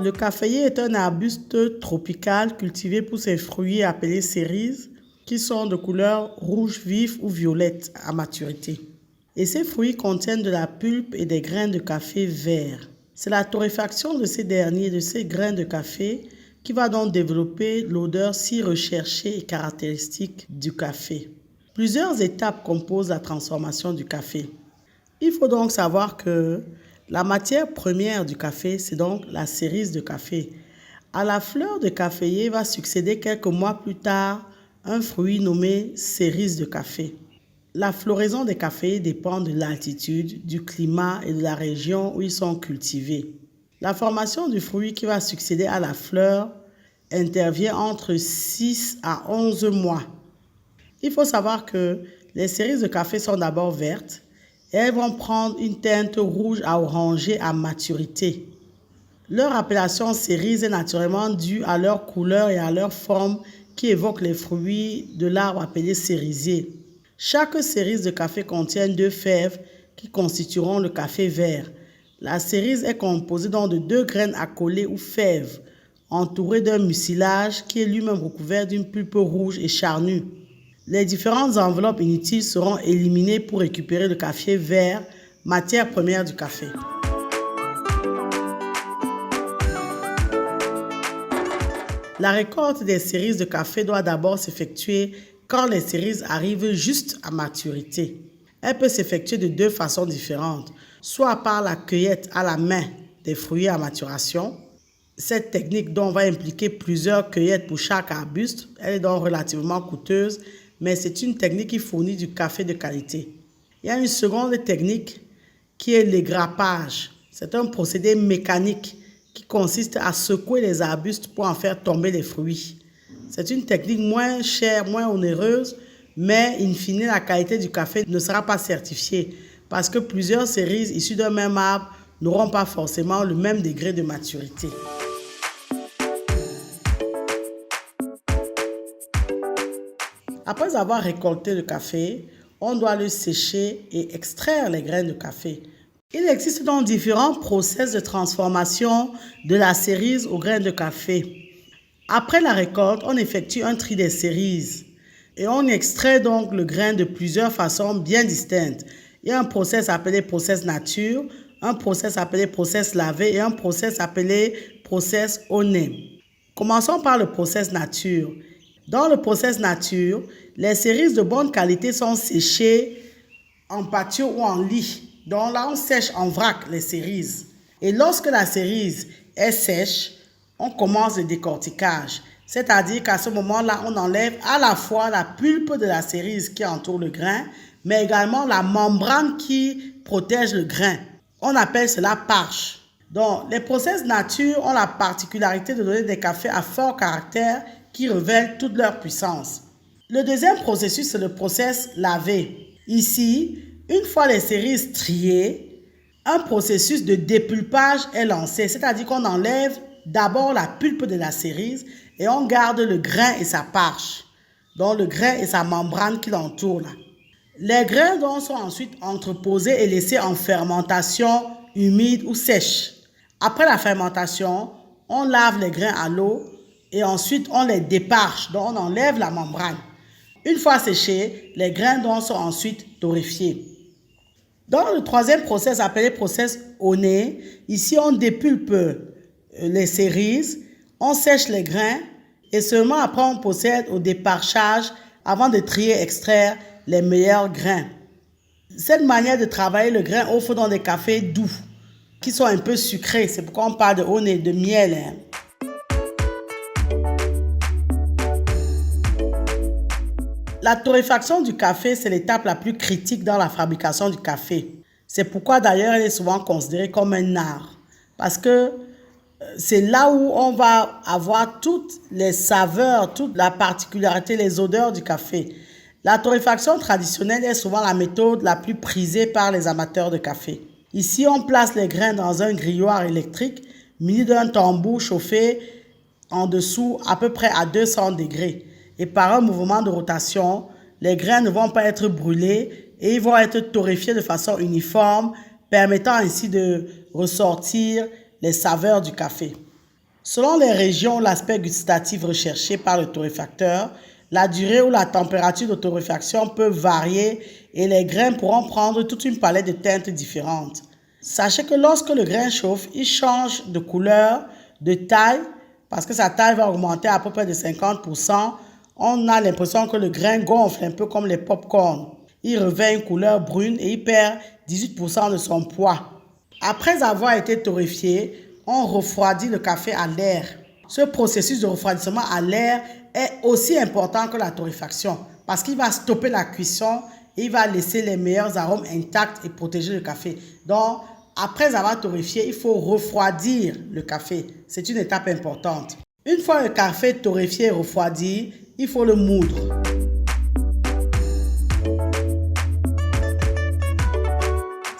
Le caféier est un arbuste tropical cultivé pour ses fruits appelés cérises qui sont de couleur rouge vif ou violette à maturité. Et ces fruits contiennent de la pulpe et des grains de café verts. C'est la torréfaction de ces derniers, de ces grains de café, qui va donc développer l'odeur si recherchée et caractéristique du café. Plusieurs étapes composent la transformation du café. Il faut donc savoir que la matière première du café, c'est donc la cérise de café. À la fleur de caféier va succéder quelques mois plus tard un fruit nommé cérise de café. La floraison des caféiers dépend de l'altitude, du climat et de la région où ils sont cultivés. La formation du fruit qui va succéder à la fleur intervient entre 6 à 11 mois. Il faut savoir que les cérises de café sont d'abord vertes et elles vont prendre une teinte rouge à orangée à maturité. Leur appellation cerise est naturellement due à leur couleur et à leur forme qui évoquent les fruits de l'arbre appelé cerisier. Chaque cerise de café contient 2 fèves qui constitueront le café vert. La cerise est composée donc de 2 graines accolées ou fèves, entourées d'un mucilage qui est lui-même recouvert d'une pulpe rouge et charnue. Les différentes enveloppes inutiles seront éliminées pour récupérer le café vert, matière première du café. La récolte des cérises de café doit d'abord s'effectuer quand les cérises arrivent juste à maturité. Elle peut s'effectuer de 2 façons différentes, soit par la cueillette à la main des fruits à maturation. Cette technique donc va impliquer plusieurs cueillettes pour chaque arbuste. Elle est donc relativement coûteuse, mais c'est une technique qui fournit du café de qualité. Il y a une seconde technique qui est l'égrappage. C'est un procédé mécanique qui consiste à secouer les arbustes pour en faire tomber les fruits. C'est une technique moins chère, moins onéreuse, mais in fine, la qualité du café ne sera pas certifiée parce que plusieurs cérises issues d'un même arbre n'auront pas forcément le même degré de maturité. Après avoir récolté le café, on doit le sécher et extraire les graines de café. Il existe donc différents process de transformation de la cerise aux graines de café. Après la récolte, on effectue un tri des cérises et on extrait donc le grain de plusieurs façons bien distinctes. Il y a un process appelé process nature, un process appelé process lavé et un process appelé process au nez. Commençons par le process nature. Dans le process nature, les cérises de bonne qualité sont séchées en pâture ou en lit. Donc là, on sèche en vrac les cérises. Et lorsque la cerise est sèche, on commence le décortiquage. C'est-à-dire qu'à ce moment-là, on enlève à la fois la pulpe de la cerise qui entoure le grain, mais également la membrane qui protège le grain. On appelle cela parche. Donc, les process nature ont la particularité de donner des cafés à fort caractère qui révèlent toute leur puissance. Le deuxième processus, c'est le process lavé. Ici, une fois les cérises triées, un processus de dépulpage est lancé, c'est-à-dire qu'on enlève d'abord la pulpe de la cerise et on garde le grain et sa parche, donc le grain et sa membrane qui l'entourent. Les grains donc sont ensuite entreposés et laissés en fermentation humide ou sèche. Après la fermentation, on lave les grains à l'eau et ensuite on les déparche, donc on enlève la membrane. Une fois séchés, les grains donc sont ensuite torréfiés. Dans le troisième process appelé process au nez, ici on dépulpe les cérises, on sèche les grains et seulement après on procède au déparchage avant de trier et extraire les meilleurs grains. Cette manière de travailler le grain offre donc des cafés doux qui sont un peu sucrés. C'est pourquoi on parle de au nez, de miel. La torréfaction du café, c'est l'étape la plus critique dans la fabrication du café. C'est pourquoi d'ailleurs elle est souvent considérée comme un art. Parce que c'est là où on va avoir toutes les saveurs, toute la particularité, les odeurs du café. La torréfaction traditionnelle est souvent la méthode la plus prisée par les amateurs de café. Ici, on place les grains dans un grilloir électrique muni d'un tambour chauffé en dessous à peu près à 200 degrés. Et par un mouvement de rotation, les grains ne vont pas être brûlés et ils vont être torréfiés de façon uniforme, permettant ainsi de ressortir les saveurs du café. Selon les régions, l'aspect gustatif recherché par le torréfacteur, la durée ou la température de torréfaction peut varier et les grains pourront prendre toute une palette de teintes différentes. Sachez que lorsque le grain chauffe, il change de couleur, de taille, parce que sa taille va augmenter à peu près de 50%. On a l'impression que le grain gonfle un peu comme les pop-corn. Il revêt une couleur brune et il perd 18% de son poids. Après avoir été torréfié, on refroidit le café à l'air. Ce processus de refroidissement à l'air est aussi important que la torréfaction parce qu'il va stopper la cuisson et il va laisser les meilleurs arômes intacts et protéger le café. Donc, après avoir torréfié, il faut refroidir le café. C'est une étape importante. Une fois le café torréfié et refroidi, il faut le moudre.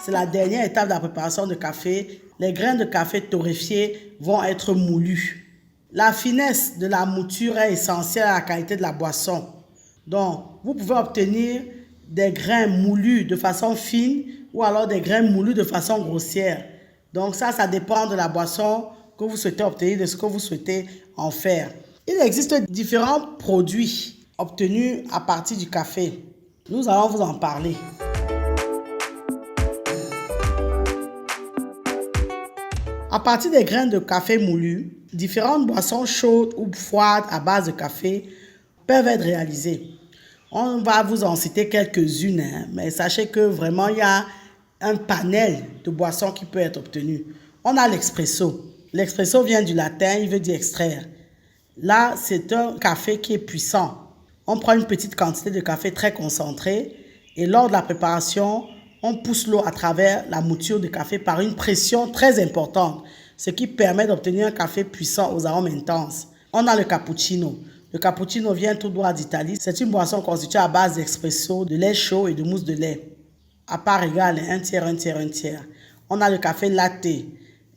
C'est la dernière étape de la préparation de café. Les grains de café torréfiés vont être moulus. La finesse de la mouture est essentielle à la qualité de la boisson. Donc, vous pouvez obtenir des grains moulus de façon fine ou alors des grains moulus de façon grossière. Donc ça dépend de la boisson que vous souhaitez obtenir, de ce que vous souhaitez en faire. Il existe différents produits obtenus à partir du café. Nous allons vous en parler. À partir des grains de café moulus, différentes boissons chaudes ou froides à base de café peuvent être réalisées. On va vous en citer quelques-unes, mais sachez que vraiment il y a un panel de boissons qui peut être obtenu. On a l'expresso. L'expresso vient du latin, il veut dire extraire. Là, c'est un café qui est puissant. On prend une petite quantité de café très concentré et lors de la préparation, on pousse l'eau à travers la mouture de café par une pression très importante, ce qui permet d'obtenir un café puissant aux arômes intenses. On a le cappuccino. Le cappuccino vient tout droit d'Italie. C'est une boisson constituée à base d'espresso, de lait chaud et de mousse de lait. À part égale, un tiers, un tiers, un tiers. On a le café latte.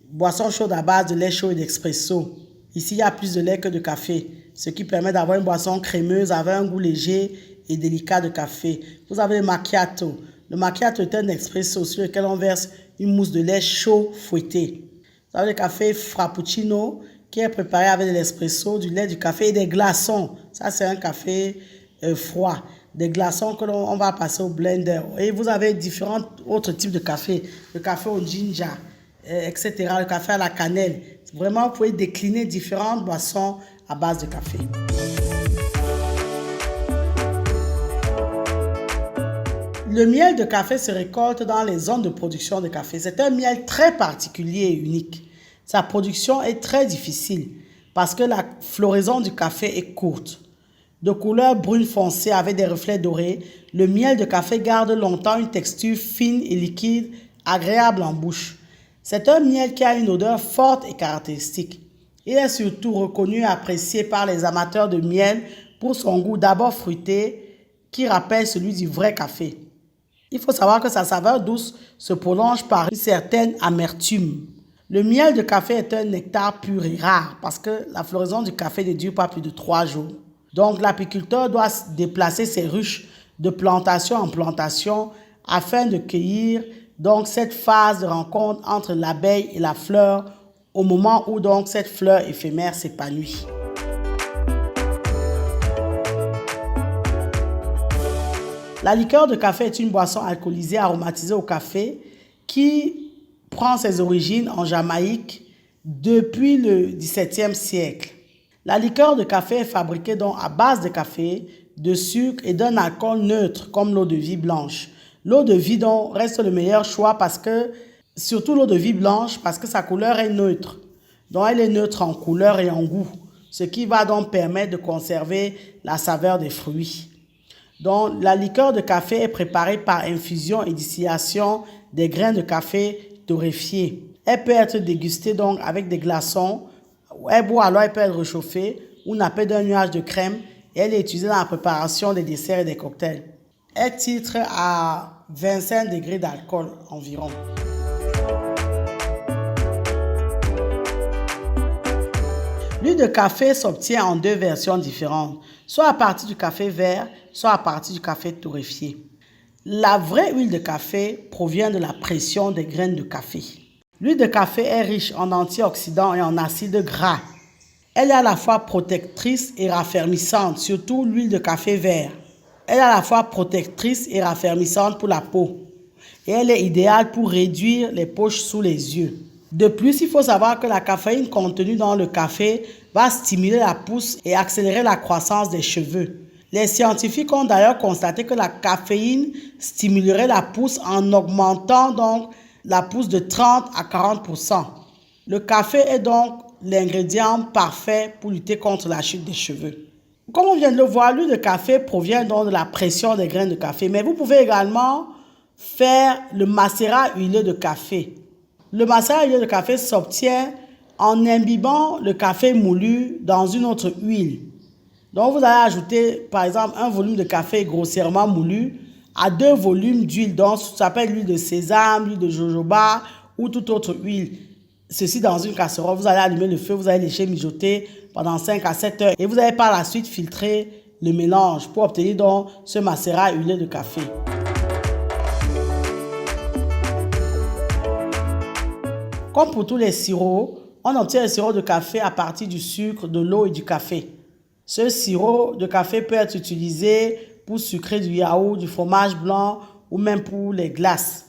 Boisson chaude à base de lait chaud et d'espresso. Ici, il y a plus de lait que de café, ce qui permet d'avoir une boisson crémeuse avec un goût léger et délicat de café. Vous avez le macchiato. Le macchiato est un expresso sur lequel on verse une mousse de lait chaud fouetté. Vous avez le café frappuccino qui est préparé avec de l'espresso, du lait, du café et des glaçons. Ça, c'est un café froid. Des glaçons que l'on va passer au blender. Et vous avez différents autres types de café. Le café au ginger, etc. Le café à la cannelle. Vraiment, vous pouvez décliner différentes boissons à base de café. Le miel de café se récolte dans les zones de production de café. C'est un miel très particulier et unique. Sa production est très difficile parce que la floraison du café est courte. De couleur brune foncée avec des reflets dorés, le miel de café garde longtemps une texture fine et liquide, agréable en bouche. C'est un miel qui a une odeur forte et caractéristique. Il est surtout reconnu et apprécié par les amateurs de miel pour son goût d'abord fruité qui rappelle celui du vrai café. Il faut savoir que sa saveur douce se prolonge par une certaine amertume. Le miel de café est un nectar pur et rare parce que la floraison du café ne dure pas plus de 3 jours. Donc l'apiculteur doit déplacer ses ruches de plantation en plantation afin de cueillir donc cette phase de rencontre entre l'abeille et la fleur au moment où donc cette fleur éphémère s'épanouit. La liqueur de café est une boisson alcoolisée aromatisée au café qui prend ses origines en Jamaïque depuis le XVIIe siècle. La liqueur de café est fabriquée donc à base de café, de sucre et d'un alcool neutre comme l'eau de vie blanche. L'eau de vie donc reste le meilleur choix parce que, surtout l'eau de vie blanche, parce que sa couleur est neutre. Donc elle est neutre en couleur et en goût, ce qui va donc permettre de conserver la saveur des fruits. Donc, la liqueur de café est préparée par infusion et distillation des grains de café torréfiés. Elle peut être dégustée donc avec des glaçons, elle peut être réchauffée ou nappée d'un nuage de crème et elle est utilisée dans la préparation des desserts et des cocktails. Elle titre à 25 degrés d'alcool environ. L'huile de café s'obtient en 2 versions différentes, soit à partir du café vert, soit à partir du café torréfié. La vraie huile de café provient de la pression des graines de café. L'huile de café est riche en antioxydants et en acides gras. Elle est à la fois protectrice et raffermissante, surtout l'huile de café vert. Elle est à la fois protectrice et raffermissante pour la peau. Et elle est idéale pour réduire les poches sous les yeux. De plus, il faut savoir que la caféine contenue dans le café va stimuler la pousse et accélérer la croissance des cheveux. Les scientifiques ont d'ailleurs constaté que la caféine stimulerait la pousse en augmentant donc la pousse de 30 à 40%. Le café est donc l'ingrédient parfait pour lutter contre la chute des cheveux. Comme on vient de le voir, l'huile de café provient donc de la pression des graines de café. Mais vous pouvez également faire le macérat huileux de café. Le macérat huileux de café s'obtient en imbibant le café moulu dans une autre huile. Donc vous allez ajouter par exemple un volume de café grossièrement moulu à 2 volumes d'huile. Donc ça s'appelle l'huile de sésame, l'huile de jojoba ou toute autre huile. Ceci dans une casserole, vous allez allumer le feu, vous allez laisser mijoter pendant 5 à 7 heures et vous allez par la suite filtrer le mélange pour obtenir donc ce macérat huileux de café. Comme pour tous les sirops, on obtient le sirop de café à partir du sucre, de l'eau et du café. Ce sirop de café peut être utilisé pour sucrer du yaourt, du fromage blanc ou même pour les glaces.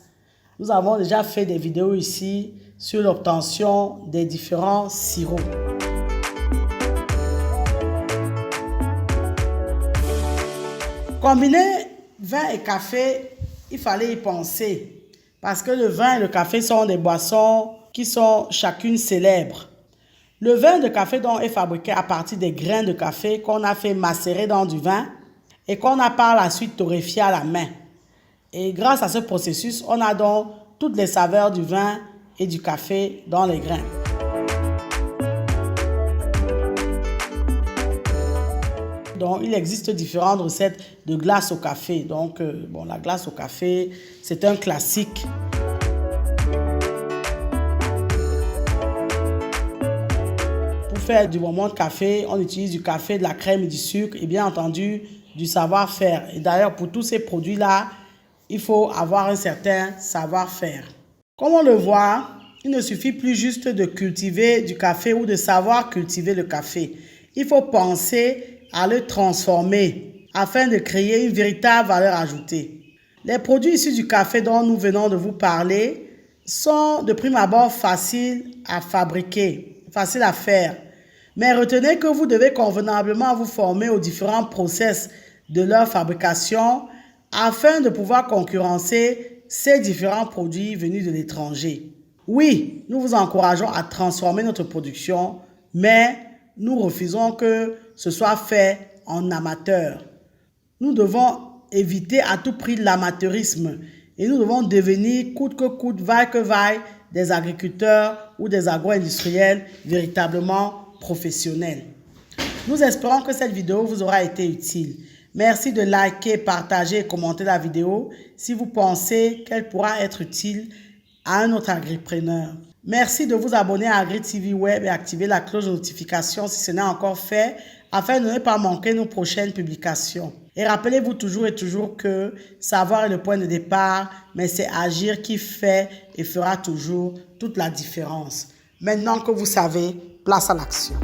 Nous avons déjà fait des vidéos ici sur l'obtention des différents sirops. Combiner vin et café, il fallait y penser parce que le vin et le café sont des boissons qui sont chacune célèbres. Le vin de café donc est fabriqué à partir des grains de café qu'on a fait macérer dans du vin et qu'on a par la suite torréfié à la main. Et grâce à ce processus, on a donc toutes les saveurs du vin et du café dans les grains. Donc, il existe différentes recettes de glace au café. Donc, la glace au café, c'est un classique. Pour faire du bonbon de café, on utilise du café, de la crème et du sucre et bien entendu du savoir-faire. Et d'ailleurs, pour tous ces produits-là, il faut avoir un certain savoir-faire. Comme on le voit, il ne suffit plus juste de cultiver du café ou de savoir cultiver le café. Il faut penser à le transformer afin de créer une véritable valeur ajoutée. Les produits issus du café dont nous venons de vous parler sont de prime abord faciles à fabriquer, faciles à faire. Mais retenez que vous devez convenablement vous former aux différents process de leur fabrication afin de pouvoir concurrencer ces différents produits venus de l'étranger. Oui, nous vous encourageons à transformer notre production, mais nous refusons que ce soit fait en amateur. Nous devons éviter à tout prix l'amateurisme et nous devons devenir coûte que coûte, vaille que vaille, des agriculteurs ou des agro-industriels véritablement professionnels. Nous espérons que cette vidéo vous aura été utile. Merci de liker, partager et commenter la vidéo si vous pensez qu'elle pourra être utile à un autre agripreneur. Merci de vous abonner à Agri TV Web et activer la cloche de notification si ce n'est encore fait afin de ne pas manquer nos prochaines publications. Et rappelez-vous toujours et toujours que savoir est le point de départ, mais c'est agir qui fait et fera toujours toute la différence. Maintenant que vous savez, place à l'action.